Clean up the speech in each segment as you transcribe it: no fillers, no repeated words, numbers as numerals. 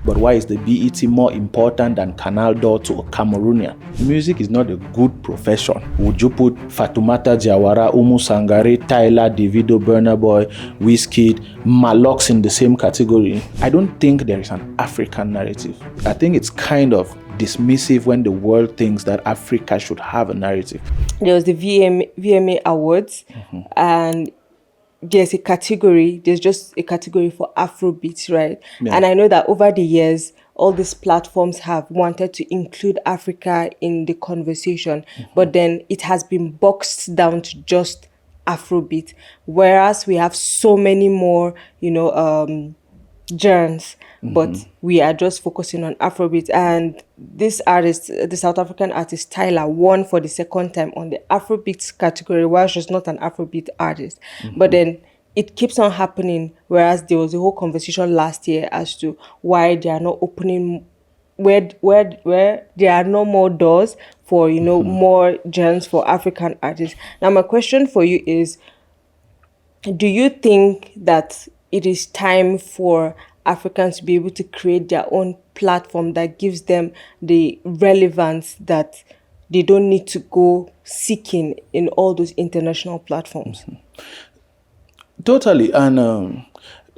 But why is the BET more important than Canal d'Or to a Cameroonian? Music is not a good profession. Would you put Fatoumata Diawara, Umu Sangare, Tyler, Davido, Burna Boy, Wizkid, Malox in the same category? I don't think there is an African narrative. I think it's kind of dismissive when the world thinks that Africa should have a narrative. There was the VMA Awards, and there's just a category for Afrobeats, right? Yeah. And I know that over the years, all these platforms have wanted to include Africa in the conversation, but then it has been boxed down to just Afrobeat, whereas we have so many more, genres, but we are just focusing on Afrobeat. And this artist, the South African artist Tyler, won for the second time on the Afrobeat category, while she's not an Afrobeat artist. But then it keeps on happening, whereas there was a whole conversation last year as to why they are not opening, where there are no more doors for more genres for African artists. Now my question for you is, do you think that it is time for Africans to be able to create their own platform that gives them the relevance that they don't need to go seeking in all those international platforms? Totally. And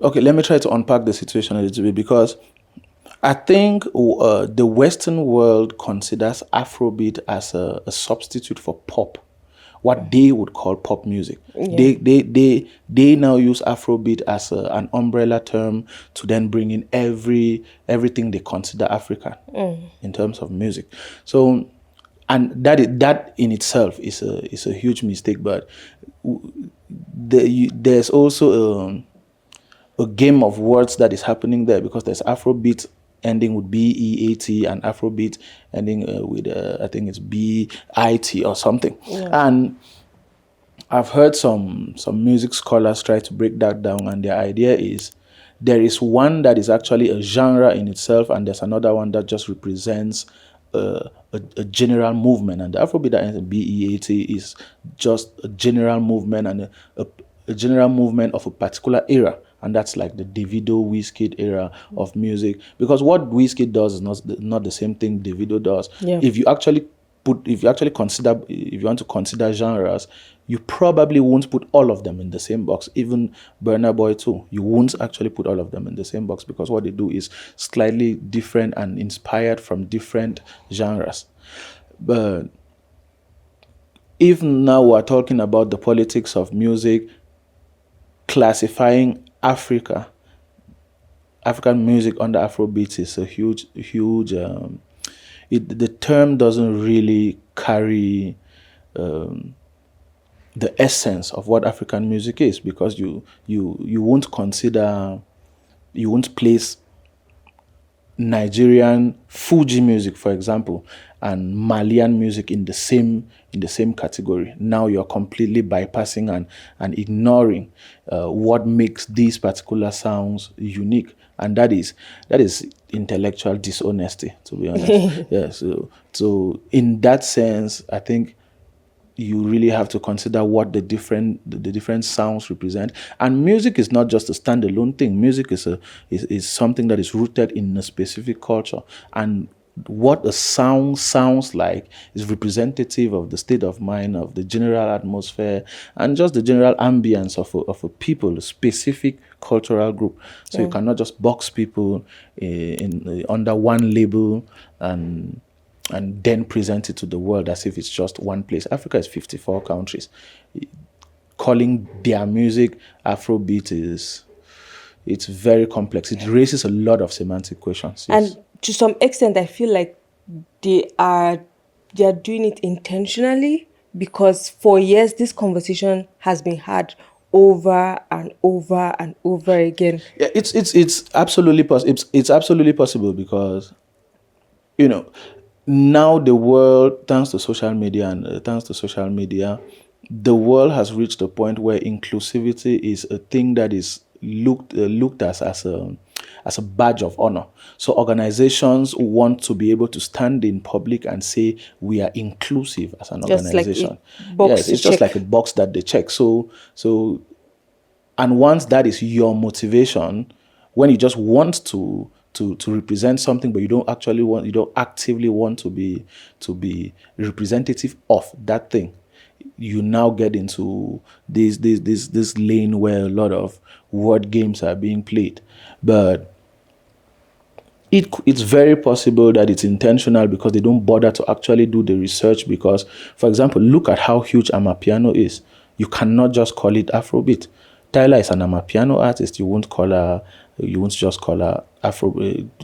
okay, let me try to unpack the situation a little bit, because I think the Western world considers Afrobeat as a substitute for pop, what they would call pop music. Yeah. They now use Afrobeat as an umbrella term to then bring in everything they consider African in terms of music. So, and that in itself is a huge mistake. But there's also a game of words that is happening there, because there's Afrobeat ending with BEAT and Afrobeat ending with I think it's BIT or something. Yeah. And I've heard some music scholars try to break that down, and their idea is there is one that is actually a genre in itself, and there's another one that just represents a general movement. And the Afrobeat that ends in BEAT is just a general movement, and a general movement of a particular era. And that's like the Davido, Wizkid era of music. Because what Wizkid does is not the same thing Davido does. Yeah. If you want to consider genres, you probably won't put all of them in the same box. Even Burna Boy too, you won't actually put all of them in the same box, because what they do is slightly different and inspired from different genres. But if now we're talking about the politics of music, classifying African music under Afrobeat is a huge. The term doesn't really carry the essence of what African music is, because you won't place Nigerian Fuji music, for example, and Malian music in the same category. Now you're completely bypassing and ignoring what makes these particular sounds unique, and that is intellectual dishonesty, to be honest. Yeah. So in that sense, I think you really have to consider what the different sounds represent. And music is not just a standalone thing. Music is something that is rooted in a specific culture, and what a sound sounds like is representative of the state of mind, of the general atmosphere, and just the general ambience of a people, a specific cultural group. So you cannot just box people under one label and then present it to the world as if it's just one place. Africa is 54 countries. Calling their music Afrobeat it's very complex. It raises a lot of semantic questions. Yes. And to some extent, I feel like they are doing it intentionally, because for years this conversation has been had over and over and over again. Yeah, it's absolutely possible. It's absolutely possible, because now the world, thanks to social media, the world has reached a point where inclusivity is a thing that is looked as a badge of honor. So organizations want to be able to stand in public and say we are inclusive as an organization. Yes, it's just like a box that they check. So and once that is your motivation, when you just want to to represent something, but you don't actively want to be representative of that thing, you now get into this lane where a lot of word games are being played. But it's very possible that it's intentional because they don't bother to actually do the research. Because, for example, look at how huge Amapiano is. You cannot just call it Afrobeat. Tyler is an Amapiano artist. You won't just call her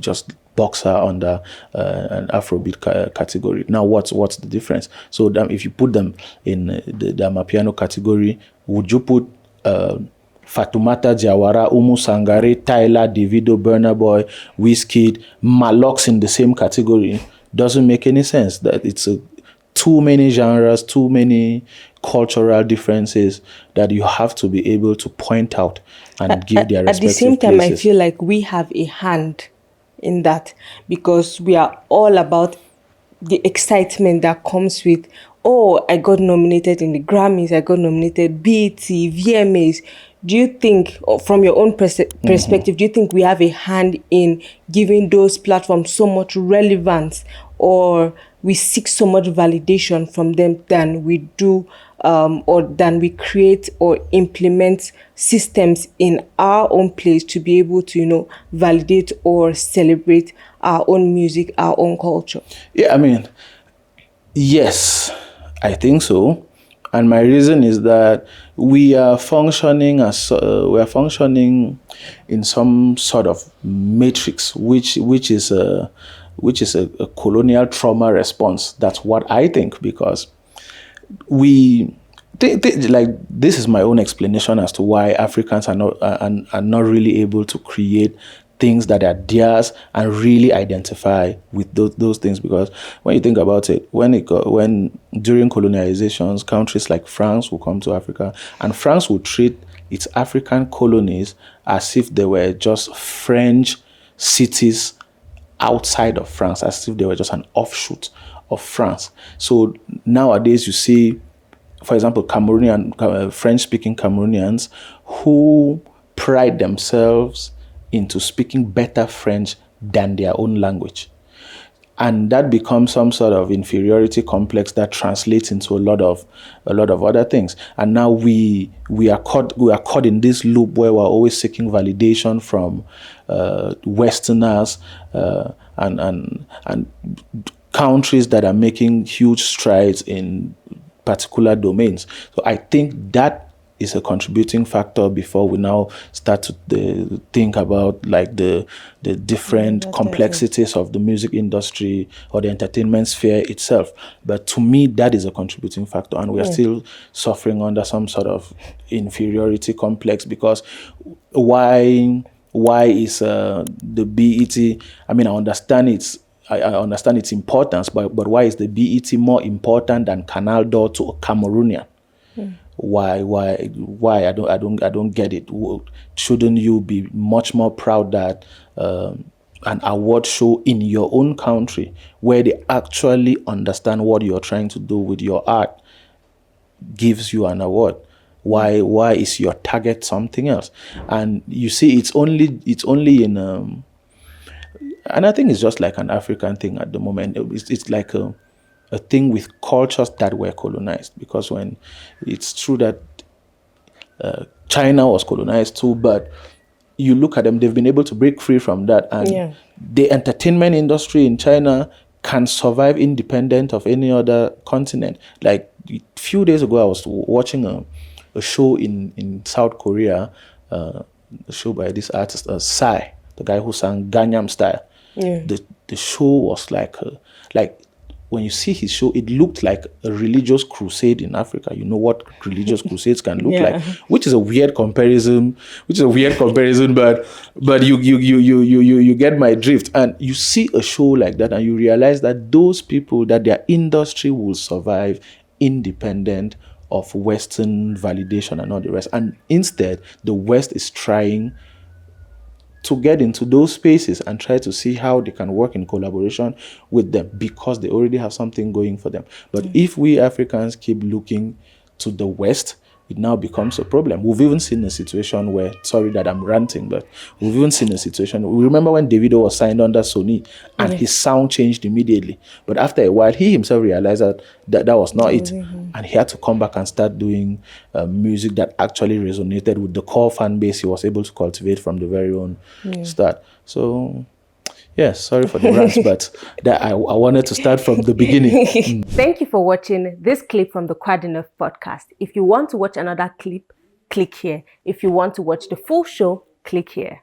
just box her under an Afrobeat category. Now, what's the difference? So if you put them in the Amapiano category, would you put Fatumata Jawara, Umu Sangare, Tyler, Davido, Burna Boy, Wizkid, Malox in the same category? Doesn't make any sense. That it's too many genres, too many cultural differences that you have to be able to point out and give their respective places. At the same time, I feel like we have a hand in that, because we are all about the excitement that comes with, oh, I got nominated in the Grammys, I got nominated BET, VMAs. Do you think, from your own perspective, do you think we have a hand in giving those platforms so much relevance, or we seek so much validation from them than we do, or than we create or implement systems in our own place to be able to, validate or celebrate our own music, our own culture? Yeah, I mean, yes, I think so. And my reason is that we are functioning in some sort of matrix, which is a colonial trauma response. That's what I think, because this is my own explanation as to why Africans are not really able to create things that are theirs and really identify with those things. Because when you think about it, when during colonizations, countries like France will come to Africa, and France will treat its African colonies as if they were just French cities outside of France, as if they were just an offshoot of France. So nowadays you see, for example, French-speaking Cameroonians who pride themselves into speaking better French than their own language. And that becomes some sort of inferiority complex that translates into a lot of other things. And now we are caught in this loop where we're always seeking validation from Westerners and countries that are making huge strides in particular domains. So I think that is a contributing factor before we now start to think about like the different complexities of the music industry or the entertainment sphere itself. But to me, that is a contributing factor, and we are still suffering under some sort of inferiority complex. Because why is the BET? I mean, I understand its importance, but why is the BET more important than Canal d'Or to a Cameroonian? Why I don't get it. Shouldn't you be much more proud that an award show in your own country, where they actually understand what you're trying to do with your art, gives you an award? Why is your target something else? And you see, it's only in and I think it's just like an African thing at the moment. It's like a thing with cultures that were colonized, because when it's true that China was colonized too, but you look at them, they've been able to break free from that, and the entertainment industry in China can survive independent of any other continent. Like a few days ago, I was watching a show in South Korea, a show by this artist Psy, the guy who sang Gangnam Style. The show was like when you see his show, it looked like a religious crusade in Africa. You know what religious crusades can look like, which is a weird comparison. But you get my drift. And you see a show like that, and you realize that those people, that their industry will survive independent of Western validation and all the rest. And instead, the West is trying to get into those spaces and try to see how they can work in collaboration with them, because they already have something going for them. But if we Africans keep looking to the West, it now becomes a problem. We've even seen a situation where, sorry that I'm ranting, but we've even seen a situation. We remember when Davido was signed under Sony and his sound changed immediately. But after a while, he himself realized that was not it. And he had to come back and start doing music that actually resonated with the core fan base he was able to cultivate from the very own start. So, yes, sorry for the rants, but that I wanted to start from the beginning. Thank you for watching this clip from the Quoi de Neuf podcast. If you want to watch another clip, click here. If you want to watch the full show, click here.